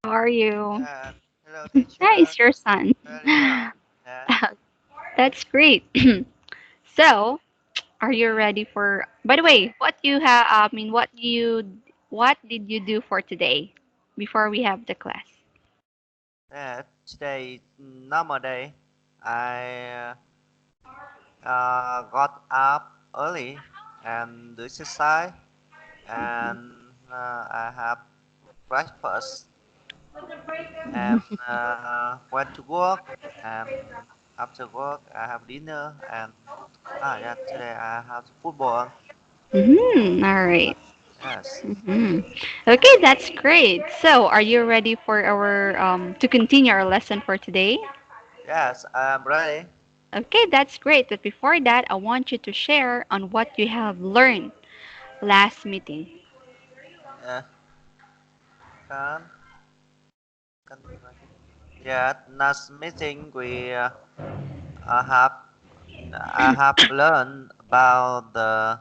How are you? Hello, Nice, teacher. your son. Very well. Yes. That's great. So, are you ready for? By the way, what you have? I mean, what did you do for today before we have the class? Today, normal day. I got up early and do exercise, and I have breakfast and went to work. And after work, I have dinner. And yeah, today I have football. All right. Yes. Mm-hmm. Okay, that's great. So, are you ready for our to continue our lesson for today? Yes, I'm ready. Okay, that's great. But before that, I want you to share on what you have learned last meeting. Uh, can, can, yeah, last meeting I have I have learned about the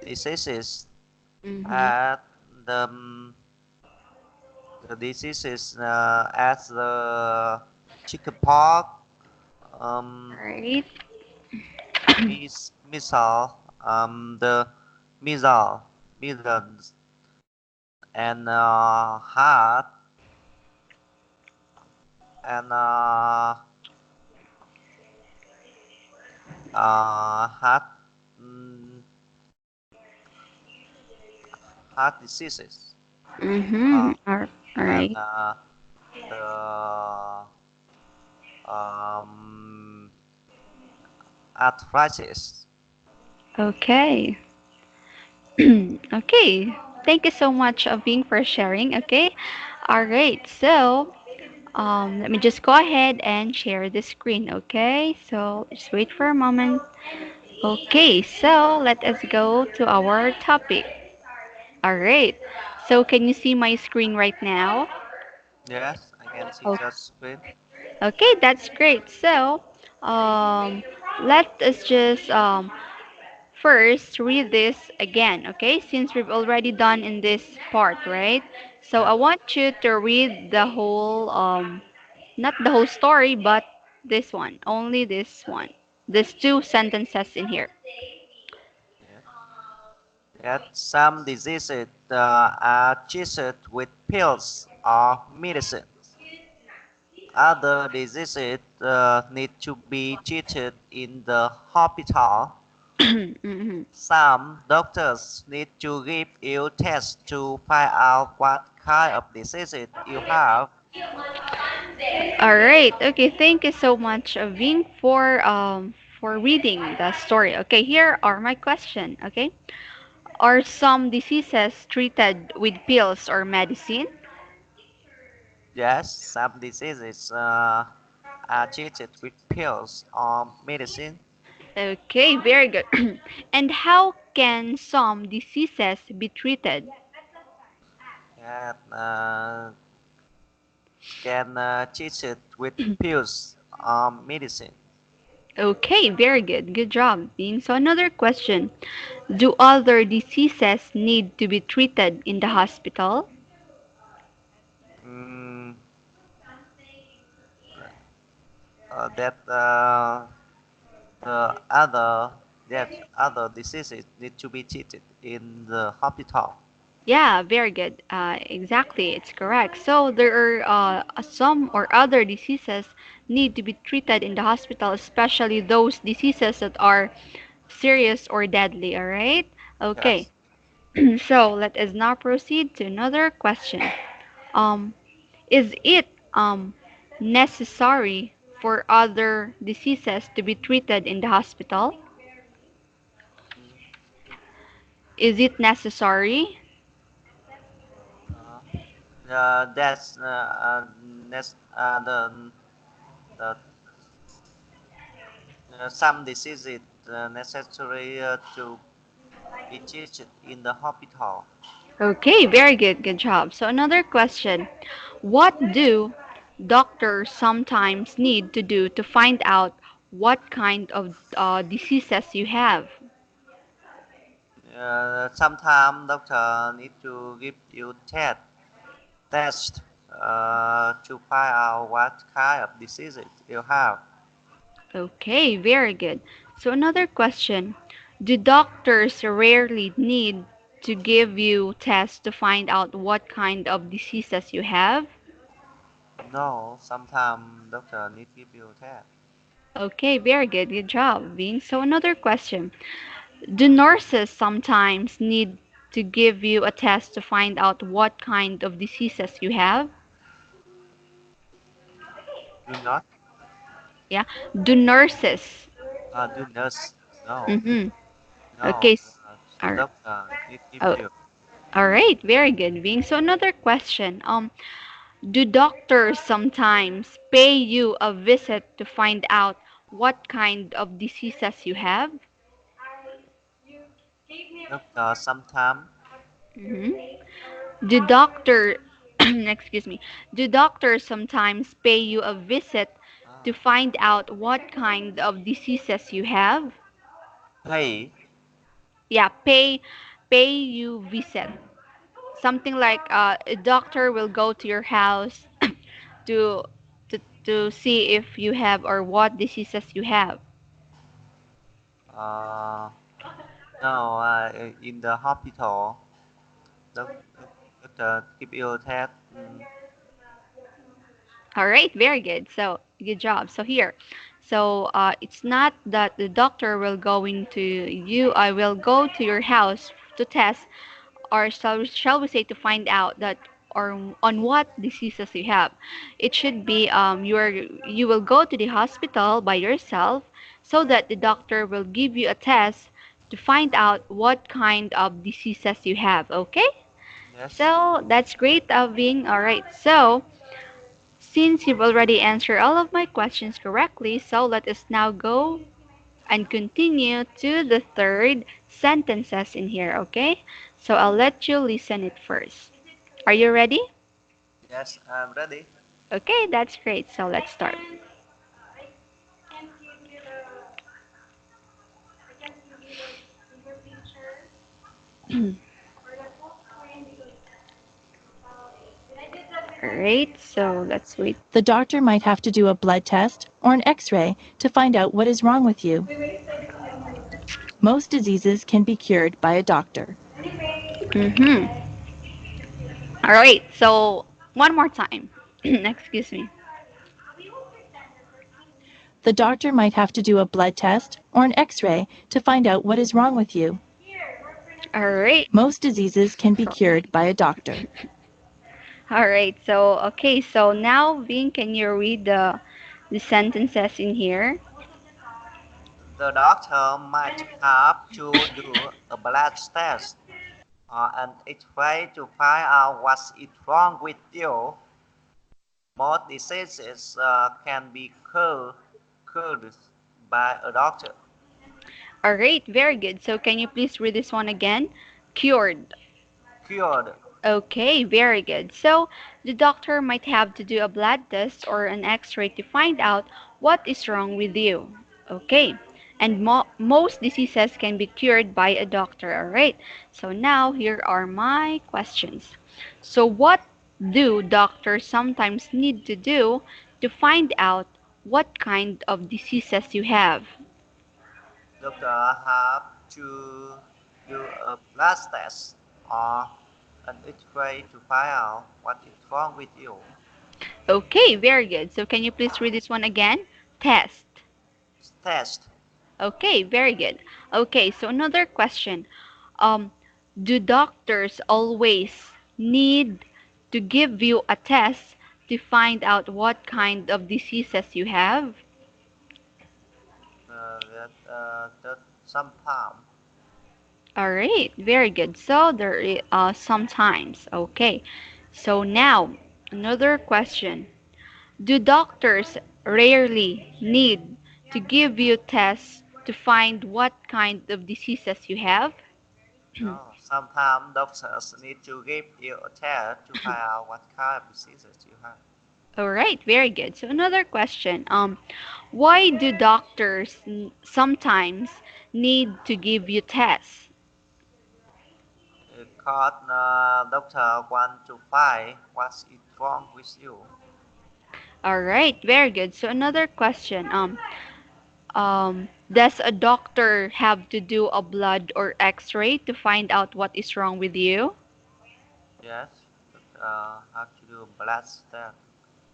diseases Mm-hmm. at the diseases as the chickenpox, um, Right. measles, the measles, measles, and heart and heart mm, heart diseases, Mm-hmm. uh, All and right. the um, arthritis. Okay. Okay. Thank you so much, Bing, for sharing. Okay. All right. So, let me just go ahead and share the screen. Okay. So, just wait for a moment. Okay. So, let us go to our topic. All right. So, can you see my screen right now? Yes, I can see Oh, the screen. okay. That's great. So, um, let us just first read this again, okay? Since we've already done in this part, right? So I Yeah, want you to read the whole, not the whole story, but this one, only this one. There's two sentences in here. yeah. Yet some diseases are treated with pills or medicines. Other diseases need to be treated in the hospital. Mhm. Some doctors need to give you tests to find out what kind of diseases you have. All right. Okay. Thank you so much, Vin, for reading the story. Okay. Here are my question. Okay. Are some diseases treated with pills or medicine? Yes, some diseases are treated with pills or medicine. Okay, very good. And how can some diseases be treated? And can treat it with pills or medicine. Okay, very good. Good job, Beam. So another question. Do other diseases need to be treated in the hospital? Mm, that the other that other diseases need to be treated in the hospital. Yeah, very good. Exactly, it's correct. So there are some or other diseases need to be treated in the hospital, especially those diseases that are serious or deadly, all right? Okay. Yes. So let us now proceed to another question. Um, is it necessary for other diseases to be treated in the hospital? Mm, Is it necessary? uh, that's the some diseases necessary to be treated in the hospital. Okay, very good. Good job. So another question. What do doctors sometimes need to do to find out what kind of diseases you have? Sometimes doctor need to give you test To find out what kind of diseases you have. Okay, very good. So another question. Do doctors rarely need to give you tests to find out what kind of diseases you have? No, sometimes doctor need give you test. Okay, very good. Good job, Vin. So another question. Do nurses sometimes need to give you a test to find out what kind of diseases you have? Do not Yeah. Do nurses? do nurse. No, Mm-hmm. no. Okay. All, Doctor need give oh, you. all right. Very good, Vin. So another question. Do doctors sometimes pay you a visit to find out what kind of diseases you have? Doctor sometimes Hmm. Do doctor, excuse me, do doctors sometimes pay you a visit to uh, find out what kind of diseases you have? pay. Yeah, pay you visit. Something like a doctor will go to your house to to see if you have or what diseases you have. Uh, no, in the hospital, doc, doctor give you test. All right, very good. So, good job. So here, it's not that the doctor will go into you. I will go to your house to test, or shall we say to find out that or on what diseases you have. It should be you will go to the hospital by yourself so that the doctor will give you a test to find out what kind of diseases you have. Okay. Yes, So that's great, being all right. So since you've already answered all of my questions correctly, so let us now go and continue to the third sentences in here, okay? So I'll let you listen it first. Are you ready? yes, I'm ready. Okay, that's great. So let's start. Alright, so let's wait. The doctor might have to do a blood test or an x ray to find out what is wrong with you. Most diseases can be cured by a doctor. Mm-hmm. Alright, so one more time. Excuse me. The doctor might have to do a blood test or an x ray to find out what is wrong with you. Alright. Most diseases can be So, cured by a doctor. alright, so okay, so now Vin, can you read the sentences in here? The doctor might have to do a blood test or an X-ray to find out what's wrong with you. Most diseases can be cured by a doctor. All right, very good. So can you please read this one again? Cured. Cured. Okay, very good. So the doctor might have to do a blood test or an x-ray to find out what is wrong with you. Okay. And most diseases can be cured by a doctor. All right. So now here are my questions. So what do doctors sometimes need to do to find out what kind of diseases you have? Doctor have to do a blood test or an X-ray to find out what is wrong with you. Okay, very good. So can you please read this one again? Test. Test. Okay, very good. Okay, so another question. Um, do doctors always need to give you a test to find out what kind of diseases you have? That sometimes. All right, very good. So there is sometimes. Okay. So now another question. Do doctors rarely need to give you tests to find what kind of diseases you have? No, sometimes doctors need to give you a test to find out what kind of diseases you have. All right, very good. So another question. Why do doctors sometimes need to give you tests? Because doctor want to find what's it wrong with you. All right, very good. So another question. Does a doctor have to do a blood or X-ray to find out what is wrong with you? Yes, doctor have to do blood test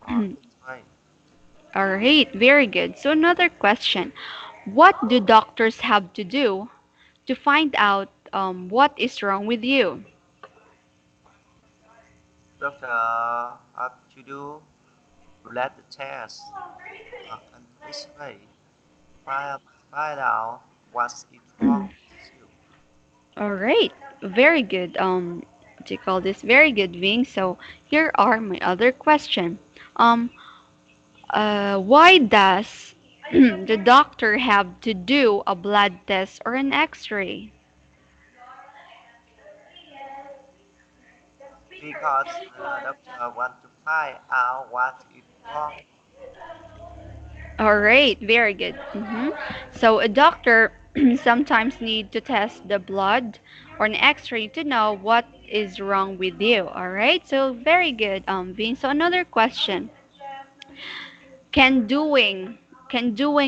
or X-ray. All right, very good. So another question. What do doctors have to do to find out what is wrong with you? Doctor have to do blood test and X-ray. Find, find out what's it wrong with you. All right, very good. What do you call this? Very good, Ving. So here are my other question. Um, why does the doctor have to do a blood test or an X-ray? Because the doctor want to find out what is wrong. All right, very good. So a doctor sometimes need to test the blood or an X-ray to know what is wrong with you. All right, so very good, Vin. So another question: Can doing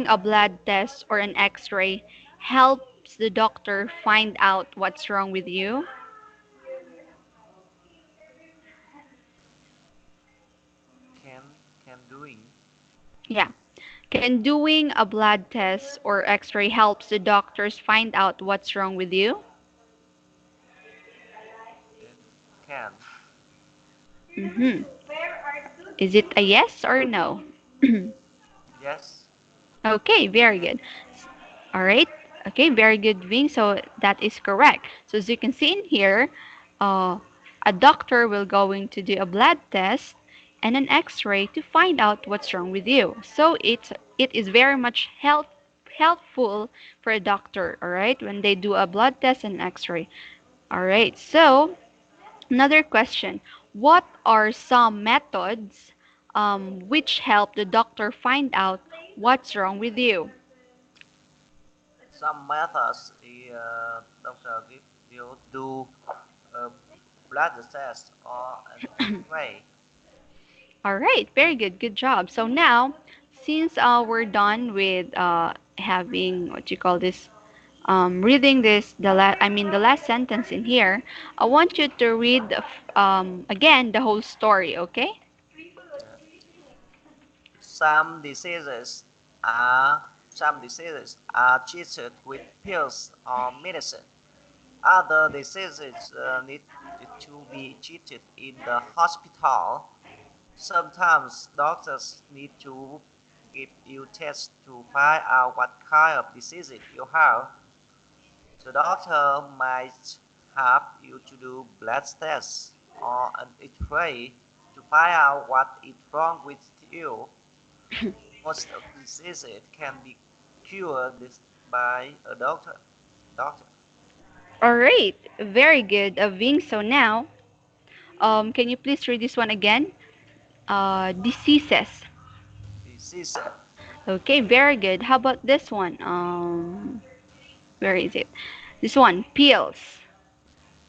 a blood test or an X-ray helps the doctor find out what's wrong with you? Can doing Yeah. Can doing a blood test or X-ray helps the doctors find out what's wrong with you? can can Mm-hmm. Is it a yes or no? yes. Okay, very good. All right. Okay, very good, Ving. So that is correct. So as you can see in here, uh, a doctor will going to do a blood test and an X-ray to find out what's wrong with you. So it is very much helpful for a doctor. All right, when they do a blood test and X-ray. All right. So another question: What are some methods which help the doctor find out what's wrong with you? Some methods the doctor give you do a blood test or an X-ray. All right, very good. Good job. So now, since we're done with having what you call this, reading this, the last sentence in here, I want you to read again the whole story, okay? Yeah. Some diseases some diseases are treated with pills or medicine. Other diseases need to be treated in the hospital. Sometimes doctors need to give you tests to find out what kind of disease you have. The doctor might have you to do blood tests or an X-ray to find out what is wrong with you. Most of diseases can be cured by a doctor. All right, very good, Ving. So now, can you please read this one again? Diseases. Disease Okay, very good. How about this one? Where is it? This one, pills.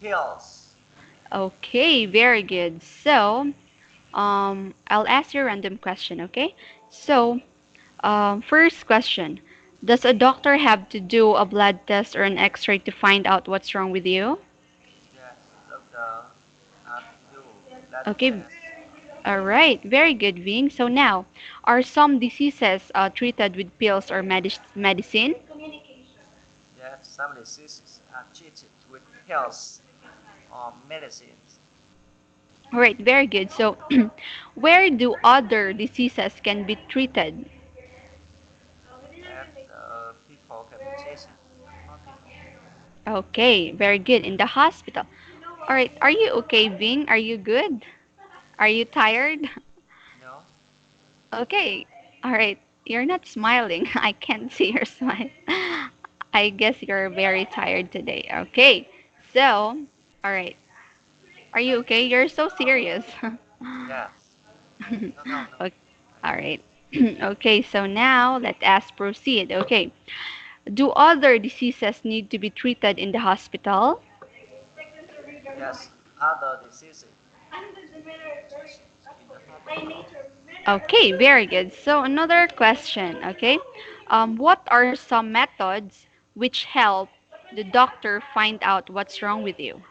pills. Okay, very good. So, I'll ask you a random question, okay? So, first question: Does a doctor have to do a blood test or an X-ray to find out what's wrong with you? Yes, doctor have to do blood Okay, tests. all right, very good, Ving. So now, are some diseases treated with pills or medicine? Yes, some diseases are treated with pills or medicines. All right, very good. So, where do other diseases can be treated? That people can be treated in the hospital. Okay, very good. In the hospital. All right, are you okay, Ving? Are you good? Are you tired? No, Okay. All right. You're not smiling. I can't see your smile. I guess you're very tired today. Okay. So, all right. Are you okay? You're so serious. yes, no. Okay. All right. Okay, so now let us proceed. Okay. Do other diseases need to be treated in the hospital? Yes, other diseases in the heart. Okay, very good. So another question, okay? What are some methods which help the doctor find out what's wrong with you?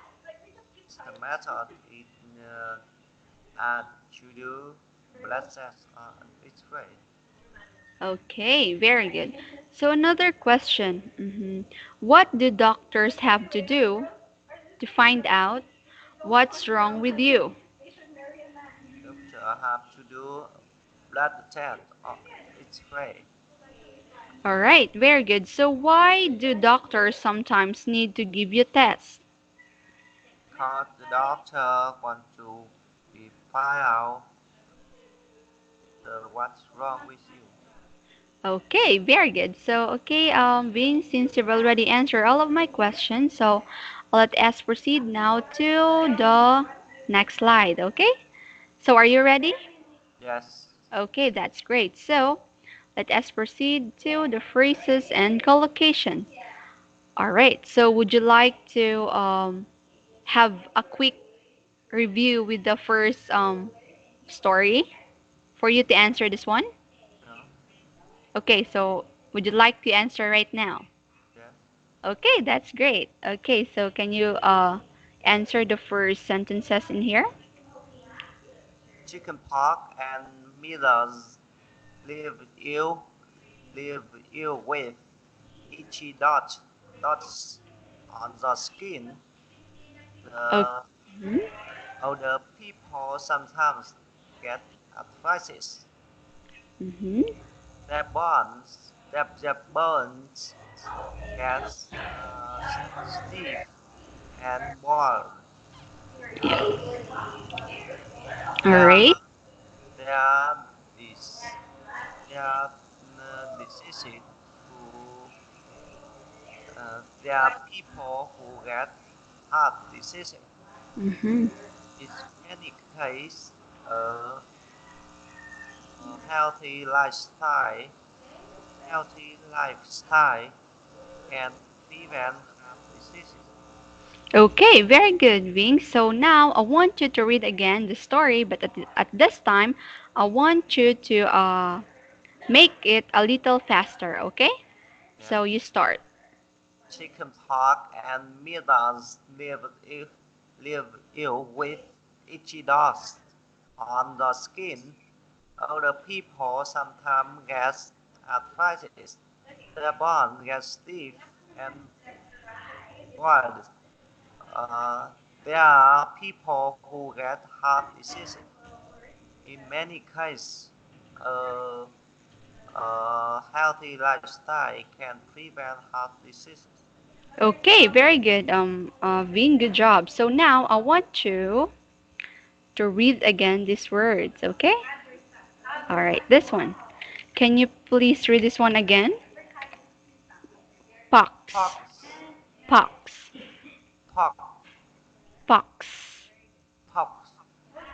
The method is to do blood test and X-ray. Okay, very good. So another question. What do doctors have to do to find out what's wrong with you? Doctor have to do blood test or X-ray All right, very good. So why do doctors sometimes need to give you tests? because the doctor want to find out what's wrong with you. Okay, very good. So, okay, Vin, since you've already answered all of my questions, so let us proceed now to the next slide, okay? So, are you ready? Yes, Okay, that's great. So, let us proceed to the phrases and collocation. All right, so would you like to have a quick review with the first story for you to answer this one? no, Okay, so would you like to answer right now? yes. Okay, that's great. Okay, so can you answer the first sentences in here? Chickenpox and measles leave you with itchy dots on the skin. The Okay. older people sometimes get arthritis. Mm-hmm. Their bones get stiff and boiled. Yeah. All There, right. there are there are diseases who there are people who get heart disease. Mm-hmm. In many cases, a, a healthy lifestyle can prevent heart diseases. Okay, very good, Ving. So now I want you to read again the story, but at this time, I want you to make it a little faster, okay? Yes. So you start. Chickenpox and measles leave you with itchy dots on the skin. Older people sometimes get arthritis. Their bones get stiff and boiled. Uh, there are people who get heart disease. In many cases, a, a healthy lifestyle can prevent heart disease. Okay, very good, Ving. Good job. So now I want you to read again these words, okay? All right, this one. Can you please read this one again? Pox, Pox, pox, pox, pox. pox.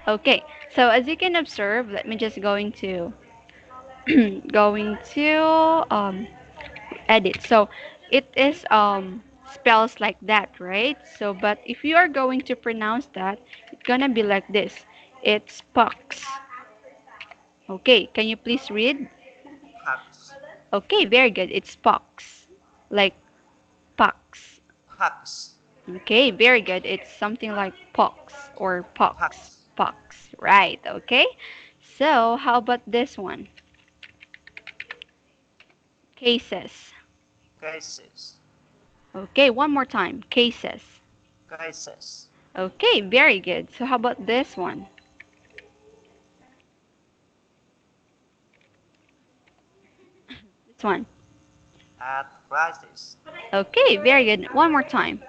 Okay, so as you can observe, let me just going to going to edit. So it is spells like that, right? So but if you are going to pronounce that, it's gonna be like this. It's pox. Okay, can you please read? Pax, Okay, very good. It's pox. Like pox. pax, Okay, very good. It's something like pox or pox. pax, Pox. Right, okay? So, how about this one? Cases. cases, Okay, one more time. Cases. cases. Okay, very good. So, how about this one? This one. Arthritis, Okay, very good. One more time.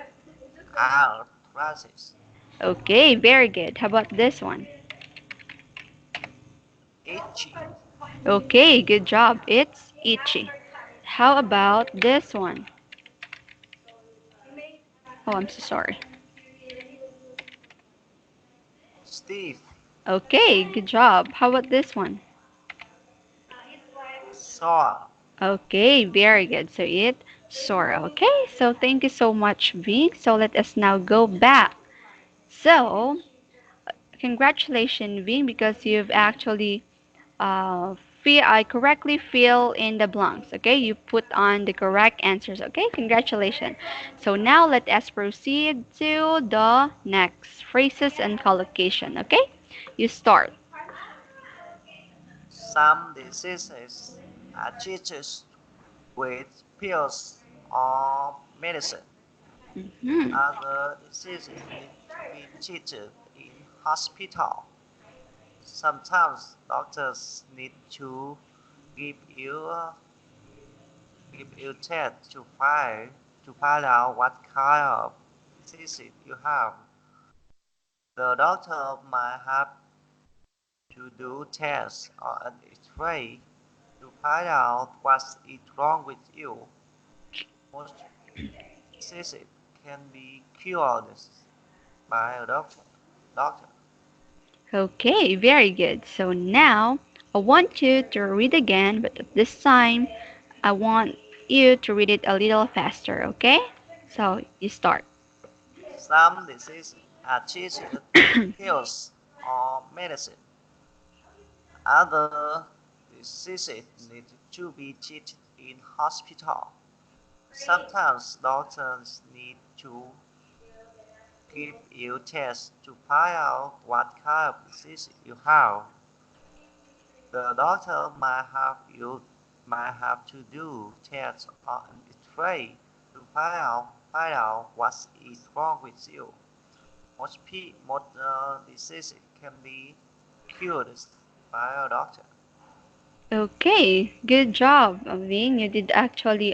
arthritis. Okay, very good. How about this one? Itchy, Okay, good job. It's itchy. How about this one? Oh, I'm so sorry. stiff, Okay, good job. How about this one? sore. Okay, very good. So it's sore. Okay, so thank you so much, V. So let us now go back So, congratulations, Vin, because you've actually uh, I correctly fill in the blanks. Okay, you put on the correct answers. Okay, congratulations. So now let us proceed to the next phrases and collocation. Okay, you start. Some diseases are treated with pills or medicine. Mhm. Other diseases need to be treated in hospital. Sometimes doctors need to give you test to find out what kind of disease you have. The doctor might have to do tests or an X-ray to find out what is wrong with you. Most diseases can be cured by a doctor. Okay, very good. So now I want you to read again, but at this time I want you to read it a little faster. Okay, so you start. Some diseases are treated with pills or medicine. Other diseases need to be treated in hospital. Sometimes doctors need to give you tests to find out what kind of disease you have. The doctor might have to do tests on an X-ray to find out what is wrong with you. Most diseases can be cured by a doctor. Okay, good job, Vin. You did actually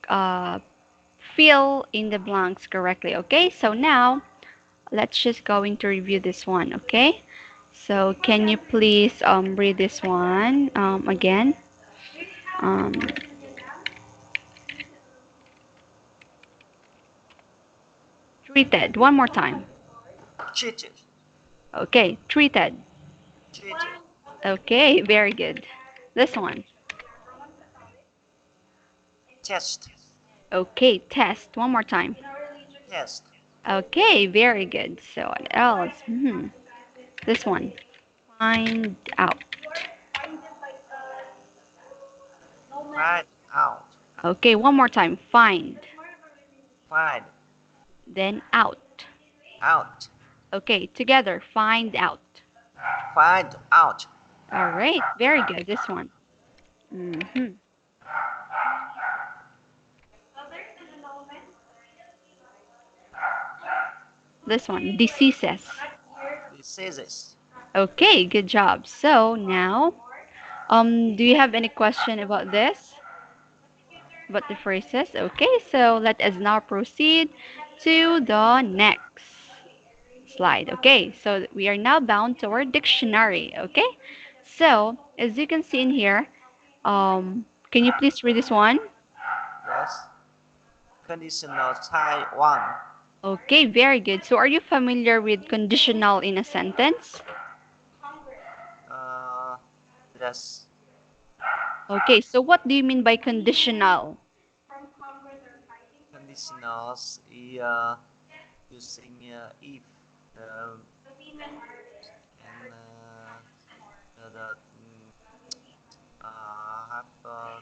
uh, fill in the blanks correctly. Okay, so now let's just going to review this one. Okay, so can you please read this one again? Um, treated. One more time. Treated, Okay, treated. treated, Okay, very good. This one. test, Okay, test. One more time. test, Okay, very good. So what else? This one. Find out. find out, Okay, one more time. Find. find Then out. out, Okay, together. Find out. find out. All right, very good. This one. hmm This one. Diseases. Diseases. Okay, good job. So now, do you have any question about this? About the phrases? Okay, so let us now proceed to the next slide. Okay, so we are now bound to our dictionary. Okay, so as you can see in here, can you please read this one? Yes. Conditional type 1. Okay, very good. So are you familiar with conditional in a sentence? Uh, yes. Okay, so what do you mean by conditional? Conditionals is using if uh, and have uh,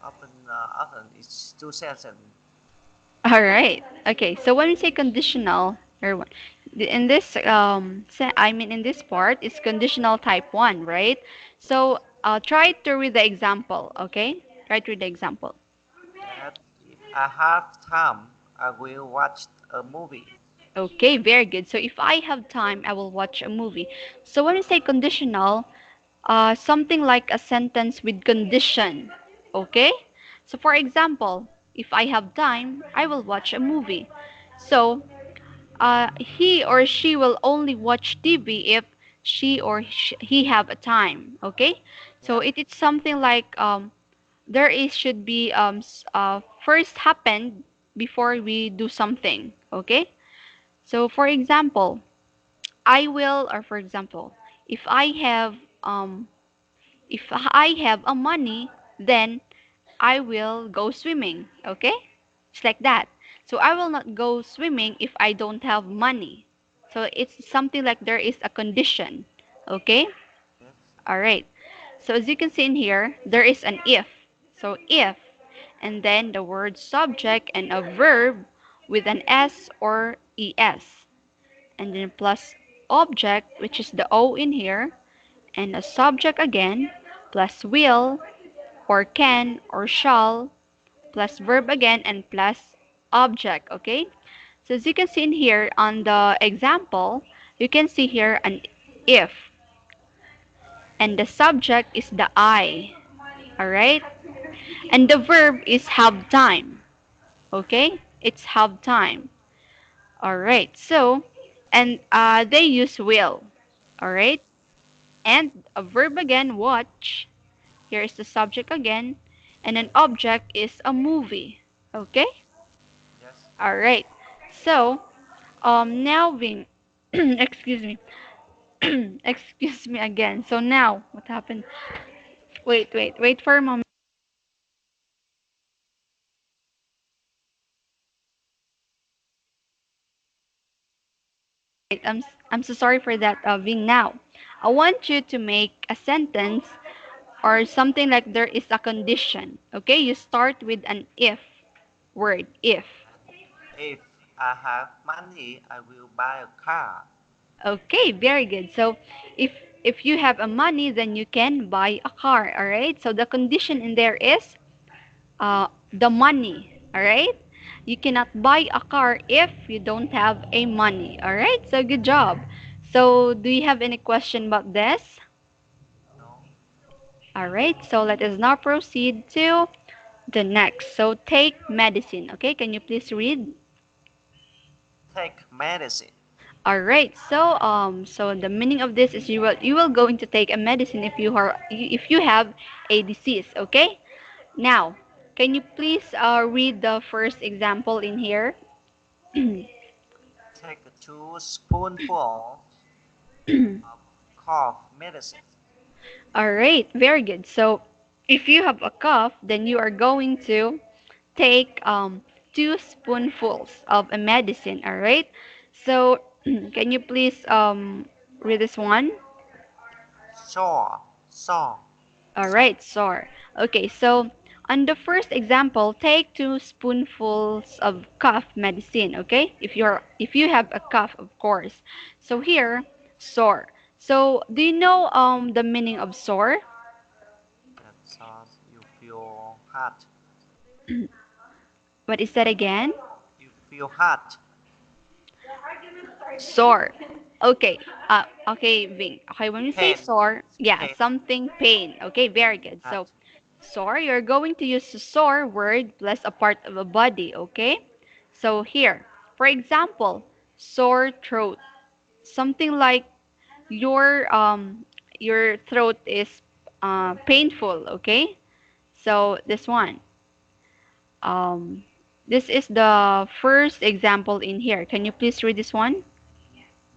often it's two sentences. All right. Okay, so when we say conditional, or in this I mean in this part is conditional type 1, right? So try to read the example, okay? Try to read the example. That if I have time, I will watch a movie. Okay, very good. So if I have time, I will watch a movie. So when we say conditional, something like a sentence with condition. Okay? So for example, if I have time, I will watch a movie. So he or she will only watch TV if he have a time. Okay? So Yeah, it is something like there is should be first happened before we do something. Okay? So for example, I will, or for example, if I have um if I have a money, then I will go swimming. Okay? It's like that. So I will not go swimming if I don't have money. So it's something like there is a condition. Okay? yes, All right. So as you can see in here, there is an if. So if, and then the word subject and a verb with an s or es, and then plus object, which is the o in here, and a subject again, plus will or can or shall, plus verb again, and plus object. Okay. So as you can see in here on the example, you can see here an if, and the subject is the I. All right. And the verb is have time. Okay? It's have time. All right. So, and they use will. All right? And a verb again, watch. Here is the subject again. And an object is a movie. Okay? yes. All right. So, now being, excuse me. Excuse me again. So now, what happened? Wait for a moment. I'm so sorry for that, Ving. Now, I want you to make a sentence or something like there is a condition. Okay, you start with an if word. If. And if I have money, I will buy a car. Okay, very good. So, if you have a money, then you can buy a car. All right. So the condition in there is the money. All right. You cannot buy a car if you don't have a money. All right. So good job. So do you have any question about this? No, All right. So let us now proceed to the next. So take medicine. Okay. Can you please read? take medicine. All right. So the meaning of this is you will going to take a medicine if you have a disease. Okay. Now, can you please read the first example in here? Take two spoonfuls of cough medicine. All right. Very good. So if you have a cough, then you are going to take 2 spoonfuls of a medicine. All right. So can you please read this one? Sore, sore, All sore. right, sore. Okay, so on the first example, take 2 spoonfuls of cough medicine. Okay, if you have a cough, of course. So here, sore. So do you know the meaning of sore? That's you feel hot. What is that again? You feel hot. Sore. Okay. Okay, Ving. Okay, when we say Pain. sore, It's yeah, pain. something pain. Okay, very good. So, Hot. sore, you're going to use the sore word plus a part of a body. Okay. So here, for example, sore throat. Something like your throat is painful. Okay. So this one. Um, this is the first example in here. Can you please read this one?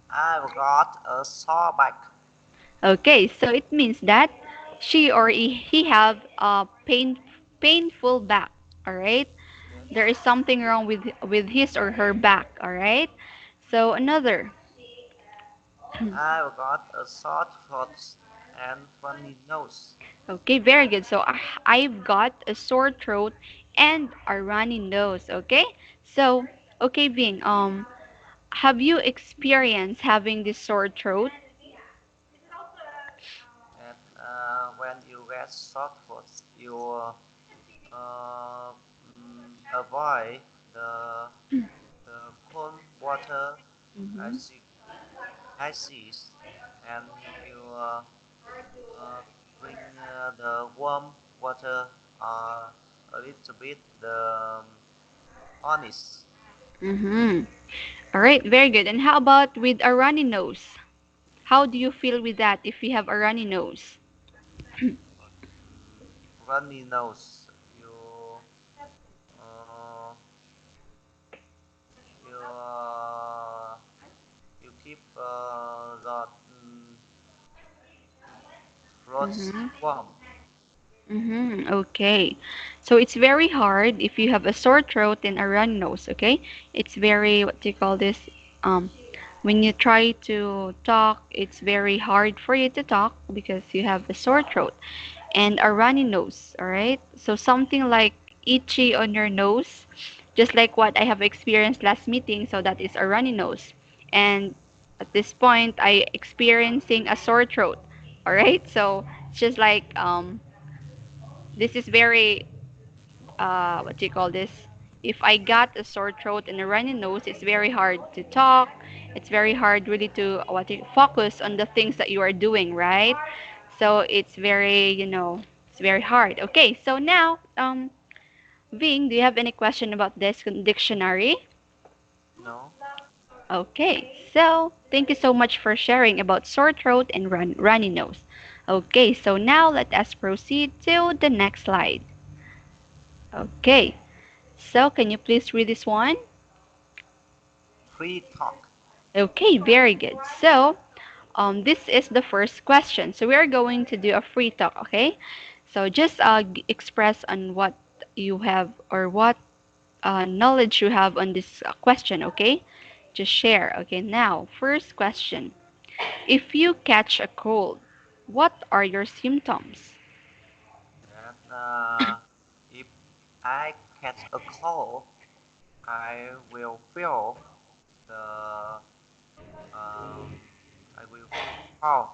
I've got a sore back. Okay, so it means that she or he have a painful back. All right, Yes. there is something wrong with his or her back. All right, so another. I've got a sore throat and funny nose. Okay, very good. So I've got a sore throat and a runny nose. Okay, so okay, Vin. Have you experienced having this sore throat? And when you get sore throat, you uh, avoid the cold water Mm-hmm. icy, ices, and you uh, drink the warm water a little bit the honest. Mm-hmm. All right, very good. And how about with a runny nose? How do you feel with that if you have a runny nose? Runny nose. Uh, you you keep the throats Mm-hmm. warm. Mm-hmm. Okay. So it's very hard if you have a sore throat and a runny nose, okay? It's very, what do you call this? Um, when you try to talk, it's very hard for you to talk because you have a sore throat and a runny nose, all right? So something like itchy on your nose, just like what I have experienced last meeting, so that is a runny nose. And at this point, I experiencing a sore throat, all right? So it's just like this is very what do you call this? If I got a sore throat and a runny nose, it's very hard to talk. It's very hard really to focus on the things that you are doing, right? So it's very, it's very hard. Okay, so now, Ving, do you have any question about this dictionary? No. Okay, so thank you so much for sharing about sore throat and runny nose. Okay, so now let us proceed to the next slide. Okay, so can you please read this one? Free talk. Okay, very good. So, this is the first question. So we are going to do a free talk, okay? So just express on what you have or what knowledge you have on this question, okay? Just share. Okay, now, first question. If you catch a cold, what are your symptoms? And if I catch a cold, I will feel the I will feel cough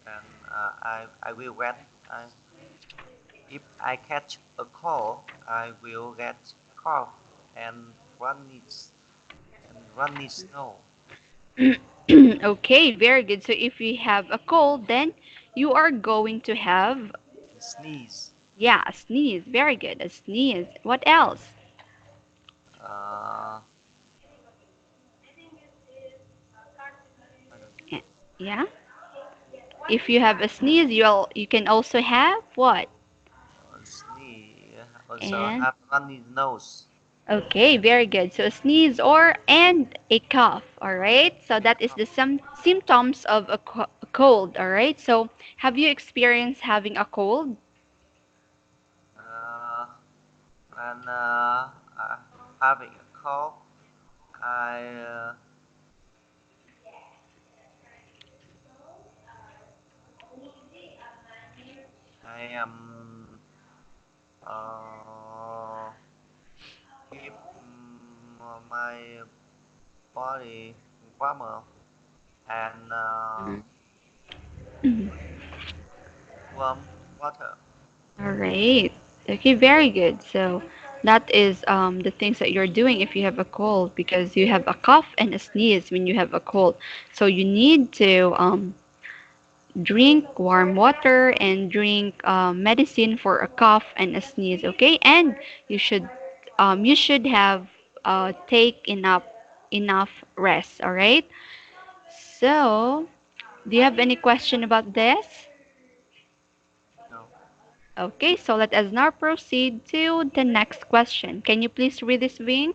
and I will get if I catch a cold, I will get cough and runny snow. Okay, very good. So if you have a cold, then you are going to have, And sneeze. yeah, a sneeze. Very good, a sneeze. What else? Uh, I Eh, yeah. If you have a sneeze, you can also have what? don't sneeze. Also And have runny nose. okay, very good. So a sneeze or and a cough. All right. So that is the some symptoms of a cold. All right. So have you experienced having a cold? Uh, and having a cough, I I am uh, keep my body warmer and Mhm. warm water. All right. Okay, very good. So that is the things that you're doing if you have a cold because you have a cough and a sneeze when you have a cold. So you need to drink warm water and drink medicine for a cough and a sneeze. Okay, and you should have take enough rest. All right. So do you have any question about this? No. Okay, so let us now proceed to the next question. Can you please read this, Ving?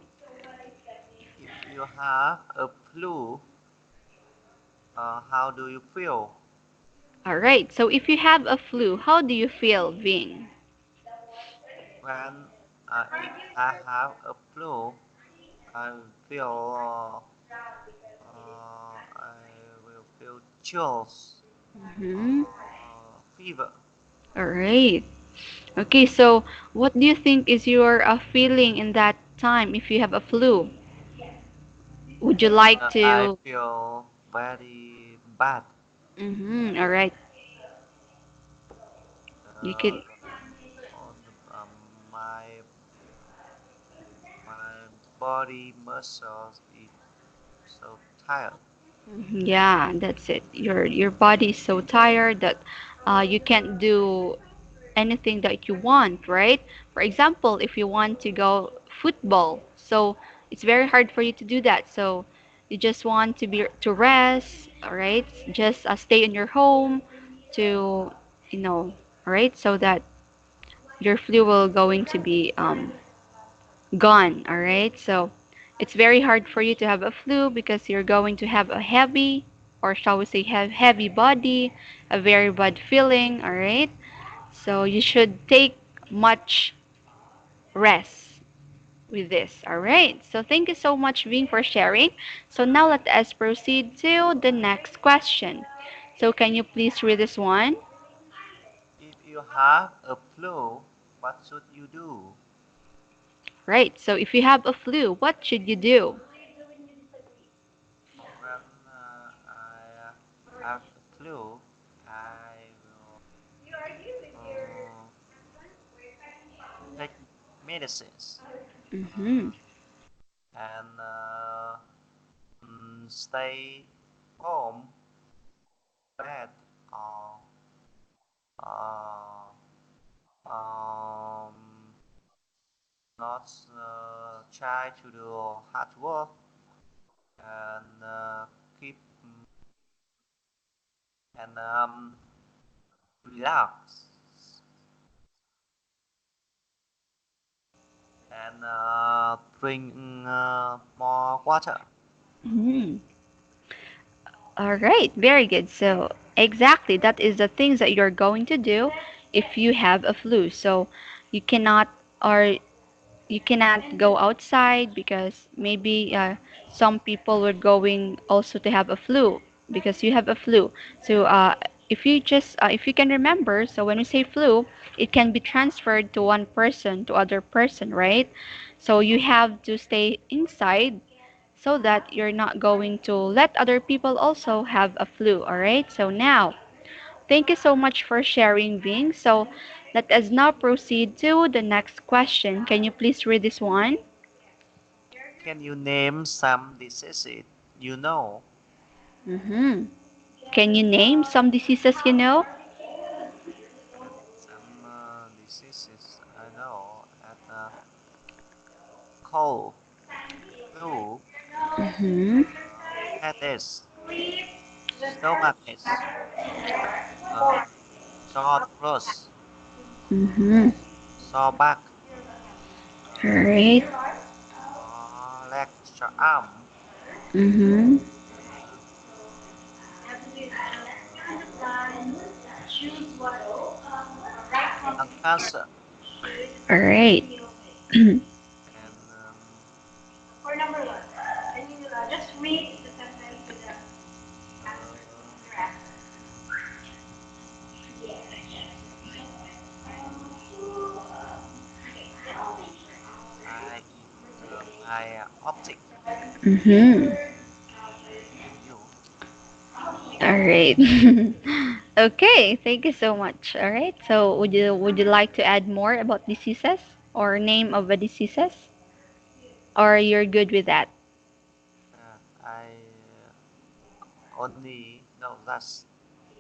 If you have a flu, how do you feel? All right, so if you have a flu, how do you feel, Ving? When if I have a flu, I feel I will feel chills, Hmm. fever. All right. Okay, so what do you think is your feeling in that time if you have a flu? Would you like I to? feel very bad. Mm-hmm. All right. You Uh, could. on my body muscles is so tired. Mhm, yeah, that's it. Your body is so tired that you can't do anything that you want, right? For example, if you want to go football, so it's very hard for you to do that. So you just want to rest, all right? Just stay in your home to, all right, so that your flu will going to be gone, all right? So it's very hard for you to have a flu because you're going to have a heavy, or shall we say, have heavy body, a very bad feeling, all right? So you should take much rest with this. All right. So thank you so much, Ving, for sharing. So now let us proceed to the next question. So can you please read this one? If you have a flu, what should you do? Right. So if you have a flu, what should you do? When I have a flu, I will take medicines Mm-hmm. uh, and stay home, bed, or uh, um, not try to do hard work and keep and relax and drink more water. Mm-hmm. All right, very good. So, exactly, that is the things that you're going to do if you have a flu. So, you cannot or you cannot go outside because maybe some people were going also to have a flu because you have a flu. So, if you can remember, so when we say flu, it can be transferred to one person to other person, right? So you have to stay inside so that you're not going to let other people also have a flu. All right. So now, thank you so much for sharing, Ving. So let us now proceed to the next question. Can you please read this one? Can you name some diseases you know? Mm-hmm. Can you name some diseases you know? Some diseases I know at cold, flu, Mm-hmm. headache, stomachache, uh, sore throat, Mm-hmm. sore back, All uh, right. leg, arm, Mm-hmm. uh, lung cancer, All right. and uh, I eat my optic. Mm-hmm. And you? All right. Okay, thank you so much. All right. So, would you like to add more about diseases or name of the diseases, or you're good with that? I only know that.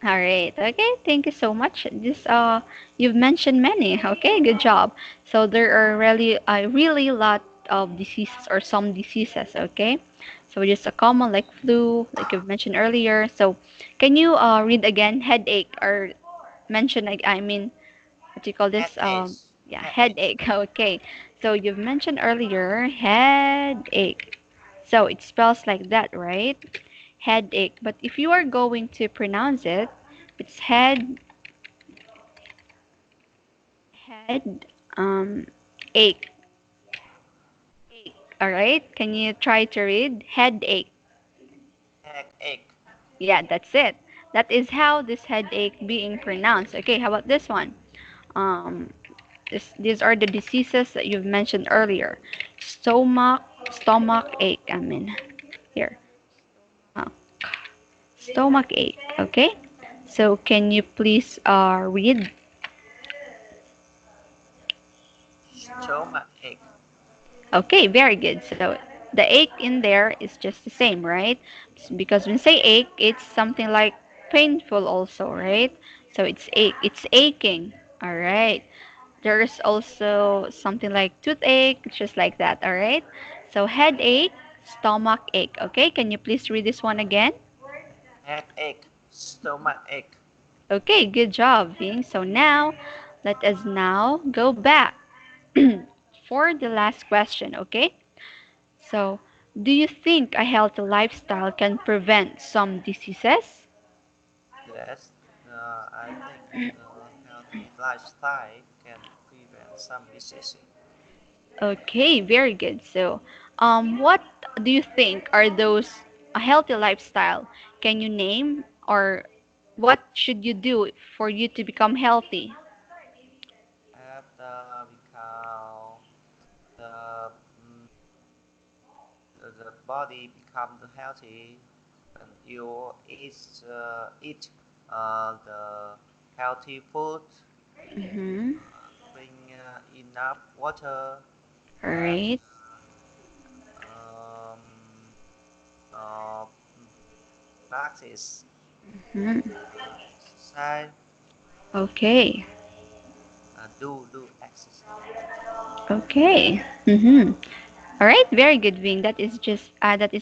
All right. Okay. Thank you so much. This you've mentioned many. Okay. Good job. So there are really a really lot of diseases or some diseases. Okay. So just a common like flu, like you've mentioned earlier. So can you read again headache or mention like I mean what do you call this? Headache. Yeah, Headache. headache. Okay. So you've mentioned earlier headache. So it spells like that, right? Headache. But if you are going to pronounce it, it's head ache. Ache. All right. Can you try to read headache? Headache. Yeah, that's it. That is how this headache being pronounced. Okay, how about this one? Um, these are the diseases that you've mentioned earlier. Stomach, stomach ache. I mean, here, uh, stomach ache. Okay. So can you please read? Stomachache. Okay, very good. So the ache in there is just the same, right? Because when say ache, it's something like painful also, right? So it's ache. It's aching. All right. There's also something like toothache, just like that. All right. So headache, stomach ache. Okay. Can you please read this one again? Headache. Stomachache. Okay. Good job, Ving. So now, let us now go back for the last question. Okay. So, do you think a healthy lifestyle can prevent some diseases? Yes. I think lifestyle can prevent some diseases. Okay, very good. So, what do you think are those a healthy lifestyle? Can you name or what should you do for you to become healthy? After become the mm, the body become healthy when you eat the healthy food, Mm-hmm. drink enough water, All and right. um, uh, practice Mhm. exercise. Okay. Do exercise. Okay. Mm-hmm. All right. Very good, Ving. That is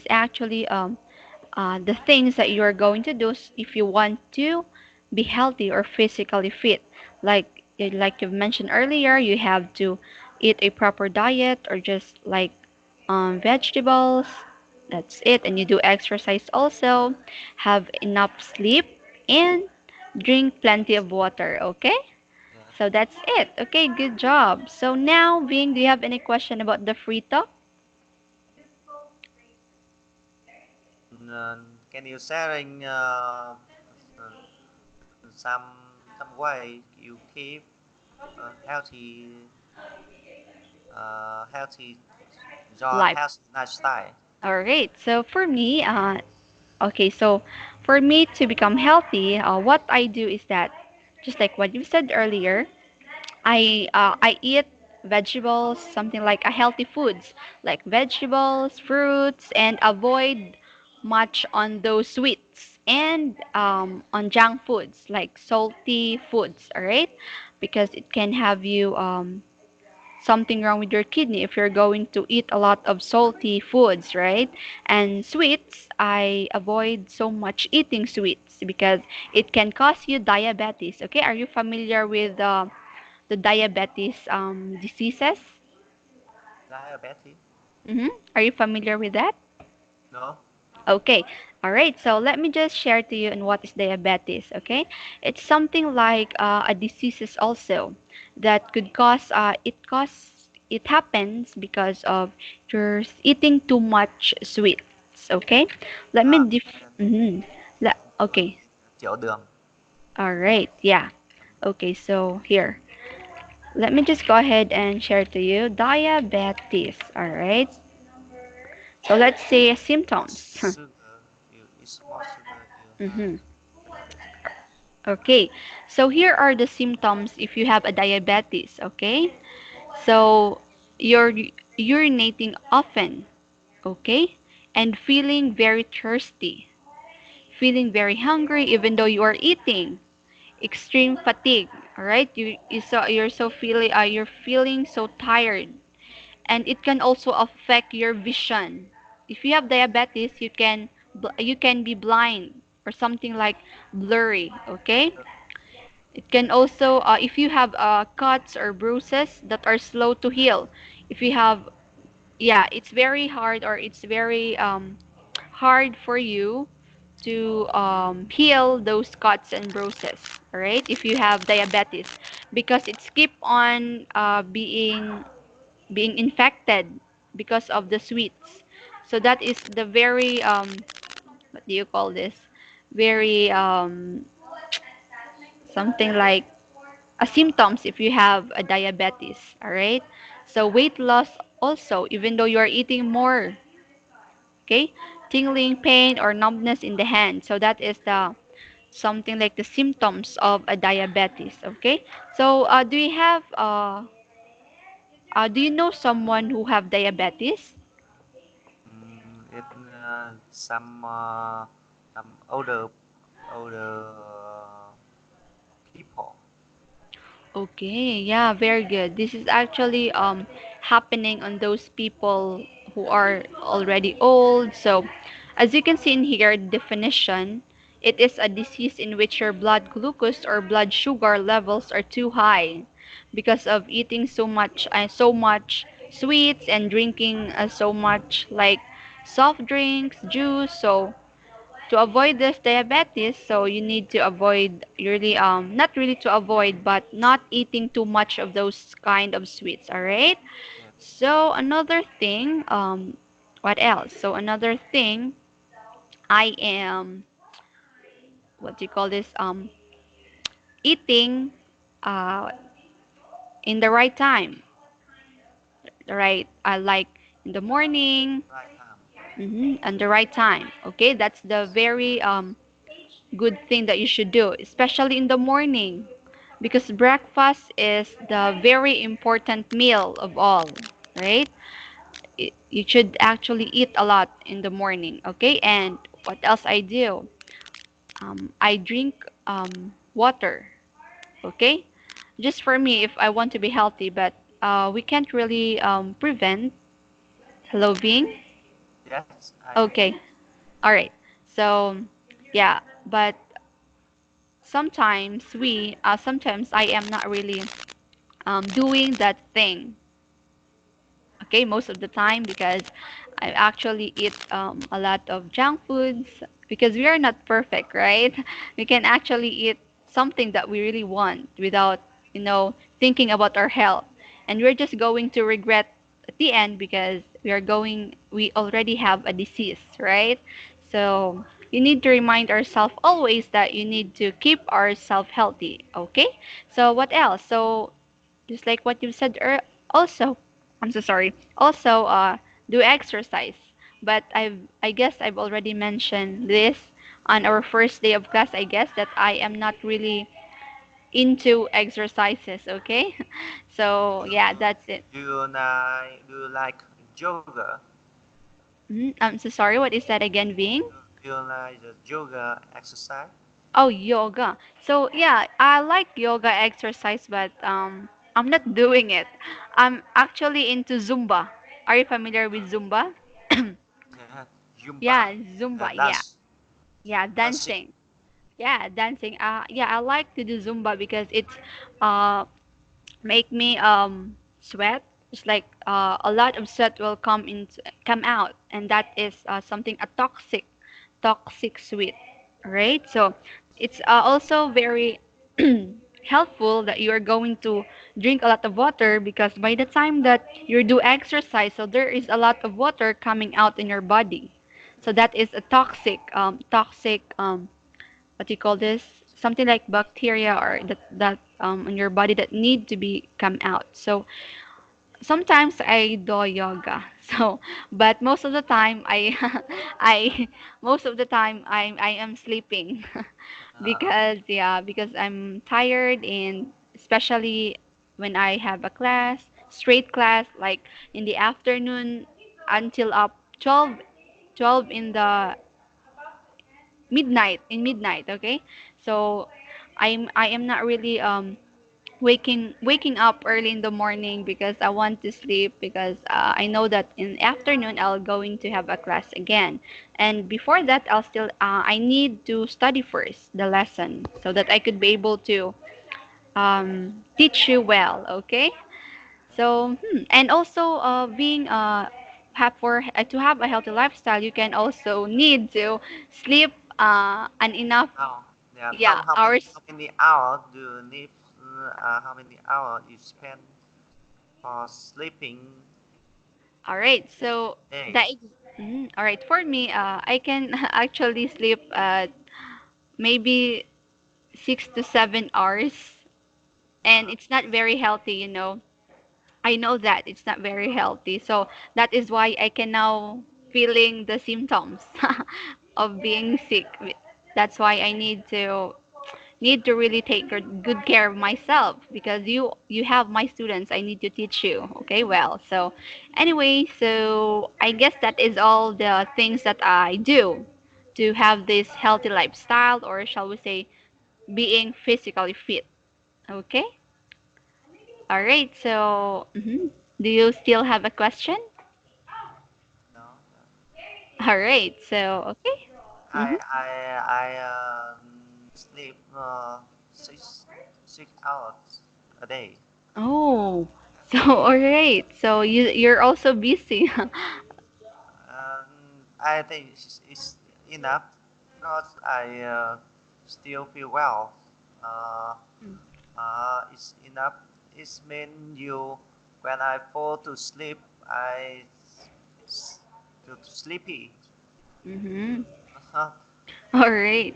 actually the things that you are going to do if you want to be healthy or physically fit. Like you've mentioned earlier, you have to eat a proper diet or just like vegetables. That's it. And you do exercise also. Have enough sleep and drink plenty of water. Okay. Yeah. So that's it. Okay. Good job. So now, Ving, do you have any question about the free talk? Can you sharing uh, some way you keep healthy healthy your Life. health lifestyle? All right. So for me, okay, so for me to become healthy, what I do is that, just like what you said earlier, I eat vegetables, something like a healthy foods, like vegetables, fruits, and avoid much on those sweets and on junk foods like salty foods. All right, because it can have you something wrong with your kidney if you're going to eat a lot of salty foods, right? And sweets, I avoid so much eating sweets because it can cause you diabetes. Okay, are you familiar with the diabetes diseases? Diabetes? Mm-hmm. Are you familiar with that? No. Okay, all right. So let me just share to you on what is diabetes. Okay, it's something like a diseases also that could cause it happens because of you're eating too much sweets. Okay, let me mm-hmm. Thường Okay, thì tiểu đường. all right. Yeah. Okay, so here. Let me just go ahead and share to you diabetes. All right. So let's say More symptoms. sugar you eat more sugar you have Mm-hmm. diabetes. Okay, so here are the symptoms if you have a diabetes, okay? So you're urinating often, okay? And feeling very thirsty, feeling very hungry even though you are eating, extreme fatigue, all right? You're feeling so tired, and it can also affect your vision. If you have diabetes, you can be blind or something like blurry, okay? It can also, if you have cuts or bruises that are slow to heal, if you have, yeah, it's very hard or it's very hard for you to heal those cuts and bruises, all right? If you have diabetes, because it's keep on being infected because of the sweets. So that is the very what do you call this? Very something like a symptoms if you have a diabetes, all right? So weight loss also, even though you are eating more, okay? Tingling, pain, or numbness in the hand. So that is the something like the symptoms of a diabetes, okay? So do you know someone who have diabetes? It some older people. Okay, yeah, very good. This is actually happening on those people who are already old. So, as you can see in here, definition, it is a disease in which your blood glucose or blood sugar levels are too high because of eating so much sweets and drinking so much like soft drinks, juice. So, to avoid this diabetes, so you need to avoid really not really to avoid, but not eating too much of those kind of sweets. All right. Yes. So another thing, what else? So another thing, I am, what do you call this? Eating uh, in the right time, right? I like in the morning, Right time. and the right time. Okay, that's the very good thing that you should do, especially in the morning, because breakfast is the very important meal of all, right? You should actually eat a lot in the morning. Okay, and what else I do? I drink water. Okay, just for me if I want to be healthy, but we can't really prevent. Hello, Bing. Yes, I am. Okay, all right. So yeah, but sometimes I am not really doing that thing, okay, most of the time, because I actually eat a lot of junk foods, because we are not perfect, right? We can actually eat something that we really want without, thinking about our health. And we're just going to regret at the end because we already have a disease, right? So you need to remind ourselves always that you need to keep ourselves healthy, okay? So what else? So just like what you said also, I'm so sorry. Also, do exercise. But I guess I've already mentioned this on our first day of class. I guess that I am not really into exercises. Okay, so yeah, that's it. Do you like yoga? I'm so sorry. What is that again, Ving? Do you like the yoga exercise? Oh, yoga. So yeah, I like yoga exercise, but I'm not doing it. I'm actually into Zumba. Are you familiar with Zumba? Yeah. Zumba. Yeah, Zumba. Yeah, Dance. yeah, Dancing. dancing. Yeah, dancing. Yeah, I like to do Zumba because it's uh make me sweat. It's like a lot of sweat will come out, and that is something a toxic sweat, right? So it's also very helpful that you are going to drink a lot of water, because by the time that you do exercise, so there is a lot of water coming out in your body. So that is a toxic what do you call this? Something like bacteria or that in your body that need to be come out. So sometimes I do yoga. So, but most of the time I most of the time I am sleeping Uh, because I'm tired, and especially when I have a class, straight class, like in the afternoon until up 12 in the midnight, okay? So I am not really waking up early in the morning because I want to sleep, because I know that in afternoon I'll going to have a class again, and before that I need to study first the lesson so that I could be able to teach you well, okay? So and also being to have a healthy lifestyle, you can also need to sleep an enough, how? Yeah. yeah, How hours. many hours do you need? How many hours you spend for sleeping All right, so day? that is, all right, for me, I can actually sleep maybe 6 to 7 hours, and Uh, it's not very healthy. I know that it's not very healthy, so that is why I can now feeling the symptoms of being sick. That's why I need to really take good care of myself, because you have my students. I need to teach you, okay, well. So anyway, so I guess that is all the things that I do to have this healthy lifestyle, or shall we say being physically fit, okay. All right, so do you still have a question? no. All right, so okay. I hmm I I sleep 6 hours a day. oh, so all right, so you're also busy. I think it's enough. because I still feel well. Uh, it's enough. It means you when I fall to sleep, I feel sleepy. Mm-hmm. Uh-huh. All right.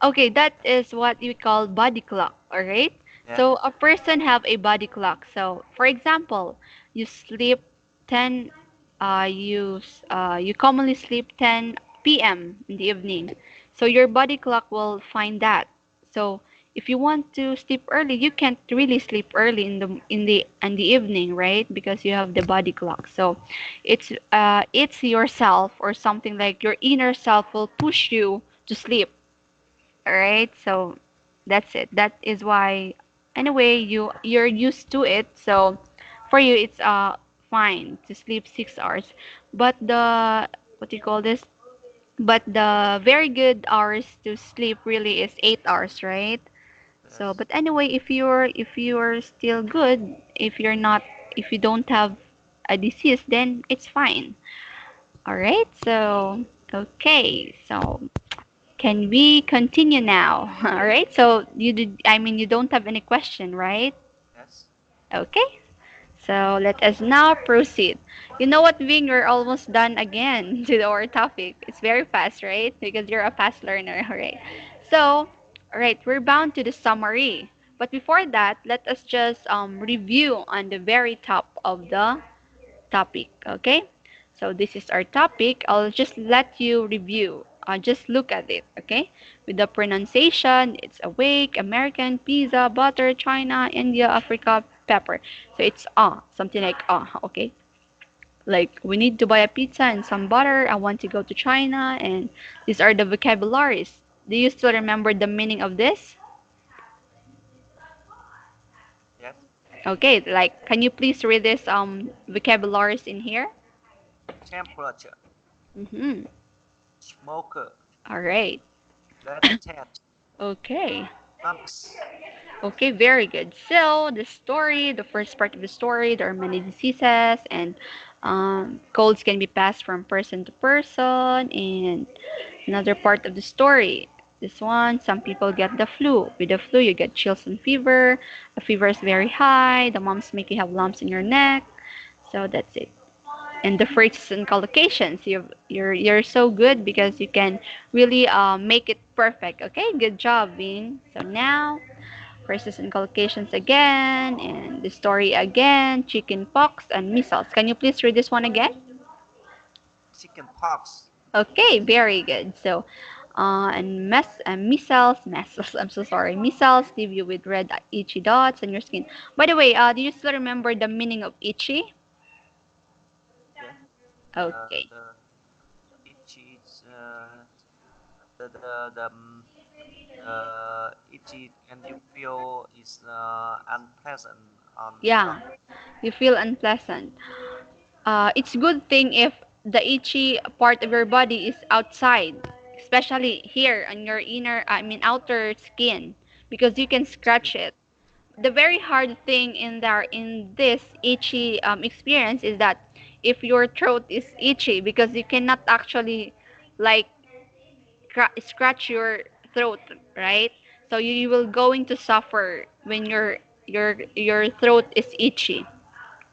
Okay, that is what we call body clock, all right? Yeah. So a person have a body clock. So for example, you sleep 10 you commonly sleep 10 p.m. in the evening. So your body clock will find that. So if you want to sleep early, you can't really sleep early in the evening, right? Because you have the body clock. So it's yourself or something like your inner self will push you to sleep. All right, so that's it. That is why, anyway, you're used to it. So for you, it's fine to sleep 6 hours. But the what do you call this? But the very good hours to sleep really is 8 hours, right? So, Yes. but anyway, if you're still good, if you don't have a disease, then it's fine. All right. So okay. So can we continue now? All right. So you don't have any question, right? Yes. Okay. So let us now proceed. You know what, Ving? We're almost done again to our topic. It's very fast, right? Because you're a fast learner, all right? So, all right, we're bound to the summary. But before that, let us just review on the very top of the topic, okay? So this is our topic. I'll just let you review. Just look at it, okay? With the pronunciation, it's awake, American, pizza, butter, China, India, Africa, pepper. So it's something like okay? Like we need to buy a pizza and some butter. I want to go to China, and these are the vocabularies. Do you still remember the meaning of this? Yes. Okay, like can you please read this vocabularies in here? Temperature. Mm-hmm. Smoker. All right. Latitude. Okay. Mumps. Okay, very good. So, the story, the first part of the story, there are many diseases, and colds can be passed from person to person. And another part of the story, this one, some people get the flu. With the flu, you get chills and fever. The fever is very high. The mumps make you have lumps in your neck. So, that's it. And the phrases and collocations, you're so good because you can really make it perfect. Okay, good job, Vin. So now phrases and collocations again, and the story again, chicken pox and measles. Can you please read this one again? Chicken pox. Okay, very good. So, and measles. I'm so sorry. Measles leave you with red itchy dots on your skin. By the way, do you still remember the meaning of itchy? Yeah. Okay. The itchy. The itchy and you feel is unpleasant on Yeah, stomach. you feel unpleasant. It's good thing if the itchy part of your body is outside, especially here on your outer skin, because you can Skin. scratch it. The very hard thing in this itchy experience is that if your throat is itchy, because you cannot actually like scratch your throat, right? So you will going to suffer when your throat is itchy.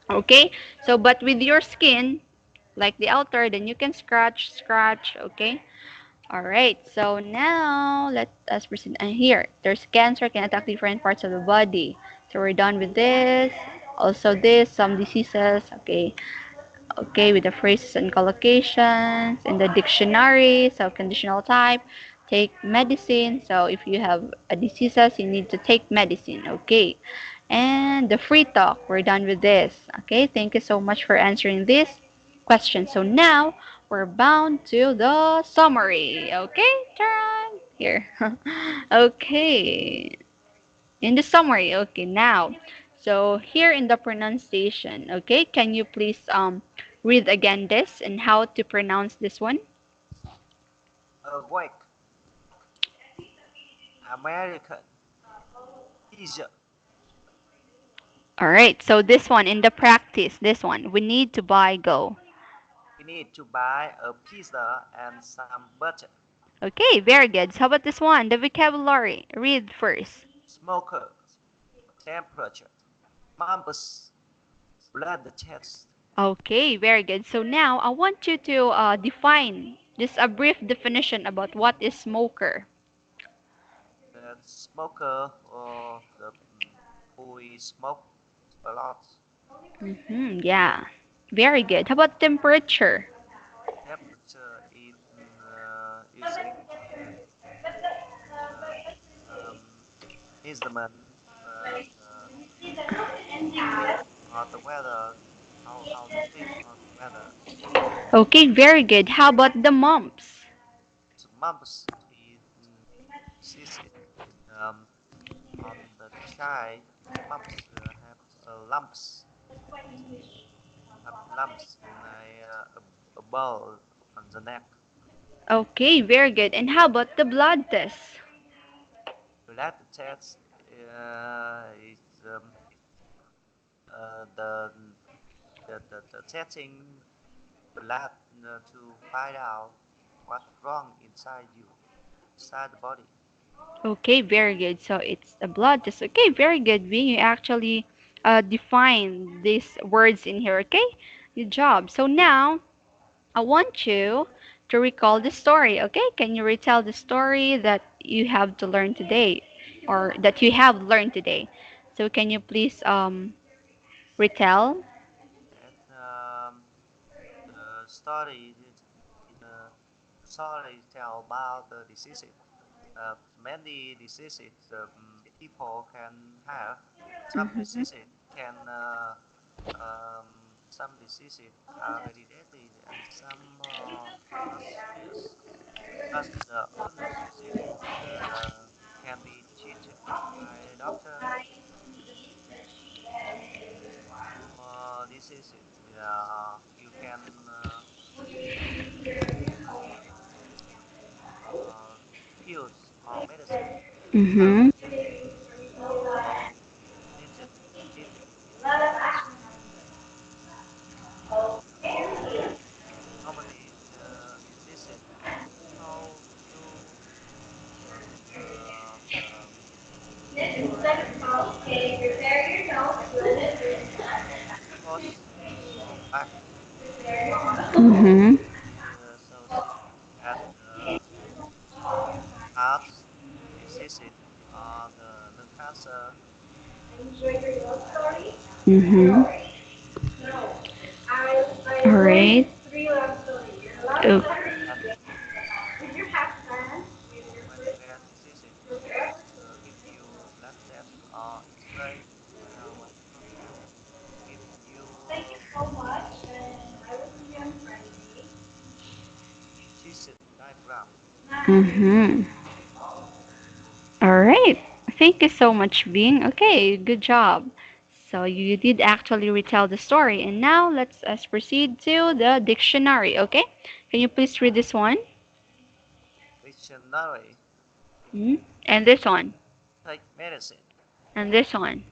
Okay, so but with your skin like the outer, then you can scratch. Okay, all right, so now let us proceed. And here there's cancer can attack different parts of the body. So we're done with this. Also this, some diseases. Okay, okay, with the phrases and collocations in the dictionary. So conditional type, take medicine. So if you have a diseases, you need to take medicine. Okay, and the free talk, we're done with this. Okay, thank you so much for answering this question. So now we're bound to the summary. Okay, turn here. Okay, in the summary. Okay, now, so here in the pronunciation. Okay, can you please read again this and how to pronounce this one? Awake. American. Pizza. All right, so this one in the practice, this one we need to buy go. We need to buy a pizza and some butter. Okay, very good. So how about this one? The vocabulary. Read first. Smoker, temperature, mumps, blood test. Okay, very good. So now I want you to define just a brief definition about what is smoker. The smoker or who is smoke a lot. Yeah, very good. How about temperature? Temperature is uh, um, measurement the the weather, how the thing or the weather. Okay, very good. How about the mumps? So mumps is disease um, on the child. Mumps have lumps, have lumps in a ball on the neck. Okay, very good. And how about the blood test? Blood test is the the testing blood to find out what's wrong inside you, inside the body. Okay, very good. So it's a blood test. Okay, very good. Being you actually define these words in here. Okay, good job. So now I want you to recall the story. Okay, can you retell the story that you have to learn today, or that you have learned today? So can you please retell? And the story uh, story tell about the diseases. Many diseases people can have. Some Mhm. diseases can some diseases are hereditary and some are serious. But all diseases can be treated by a doctor. Diseases you can uh, pills or medicine. Mhm. So needed needed normally diseases how to the cause of back Mhm. so at heart diseases the lung cancer Mhm. All right. Oh. and when you get diseases if you blood test or X-ray to find out what's wrong with you. If you tissue diagram, Mhm. All right. Thank you so much, Bing. Okay, good job. So you did actually retell the story. And now let's proceed to the dictionary, okay? Can you please read this one? dictionary, And this one. take medicine, And this one.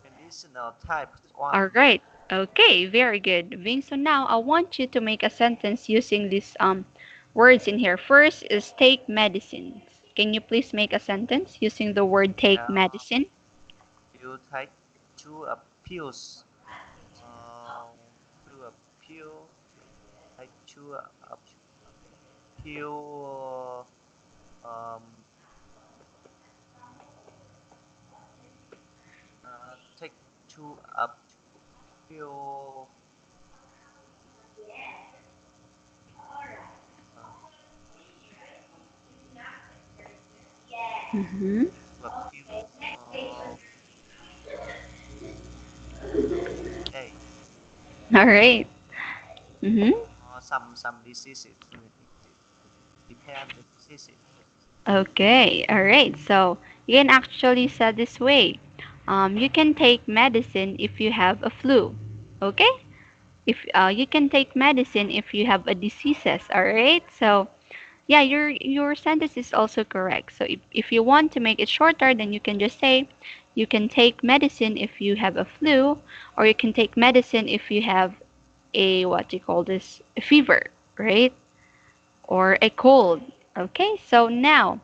medicinal type one. All right. Okay, very good. Bing, so now I want you to make a sentence using these words in here. First is take medicines. Can you please make a sentence using the word take Yeah, medicine? you take two pills, uh, two pill, take two pill, take two pill, uh, Mm-hmm. two pill, uh, day. All right. Mm-hmm. Some diseases depend the diseases. Okay, all right. So you can actually say this way. You can take medicine if you have a flu. Okay? If you can take medicine if you have a diseases. All right. So yeah, your sentence is also correct. So if you want to make it shorter, then you can just say you can take medicine if you have a flu, or you can take medicine if you have a what do you call this a fever, right? Or a cold. Okay, so now,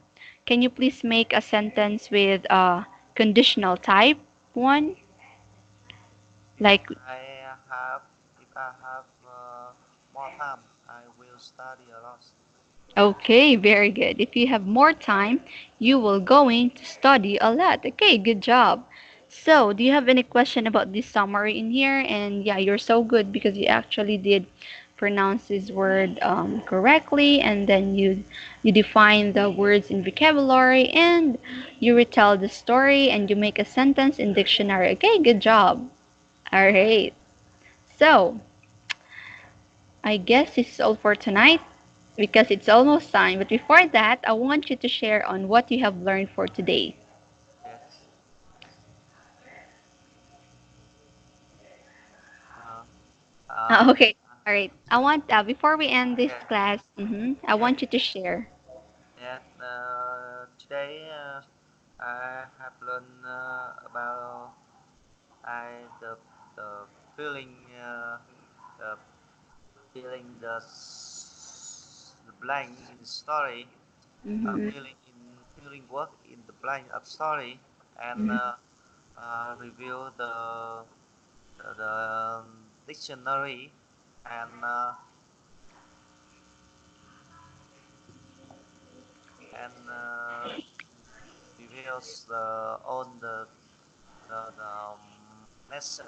can you please make a sentence with a conditional type one? Like, I have, if I have more time, I will study a lot. okay, very good. If you have more time, you will going to study a lot. Okay, good job. So, do you have any question about this summary in here? And yeah, you're so good because you actually did pronounce this word correctly, and then you define the words in vocabulary, and you retell the story, and you make a sentence in dictionary. Okay, good job. All right. So, I guess this is all for tonight because it's almost time. But before that, I want you to share on what you have learned for today. Yes. Uh, Okay. All right. I want before we end this yeah. class, I Yeah. want you to share. Yeah. Today I have learned about the feeling the feeling the blank in the story, Mm-hmm. feeling work in the blank of story, and Mm-hmm. review the dictionary, and and reveals the on the lesson,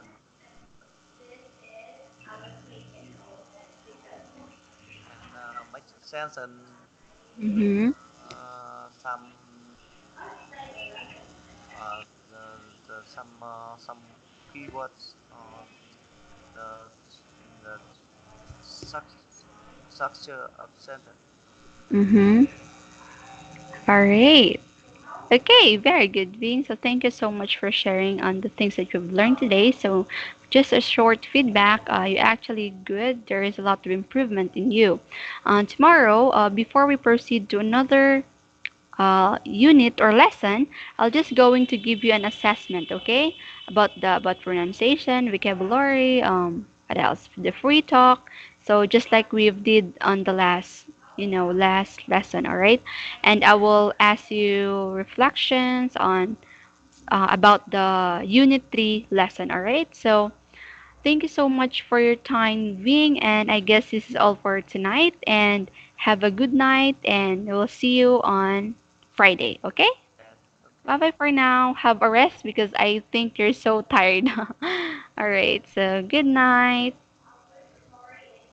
and makes sense, and Mm-hmm. some some keywords in the struct- structure of sentence. Mm-hmm. All right. Okay, very good, Vin. So thank you so much for sharing on the things that you've learned today. So just a short feedback, you're actually good. There is a lot of improvement in you. Tomorrow, before we proceed to another unit or lesson, I'll just going to give you an assessment, okay, about pronunciation, vocabulary, what else? The free talk. So just like we did on the last lesson, all right. And I will ask you reflections on about the Unit 3 lesson, all right. So thank you so much for your time, Ving, and I guess this is all for tonight. And have a good night, and we'll see you on Friday, okay? Yeah. Bye Okay. bye for now. Have a rest because I think you're so tired. All right, so good night.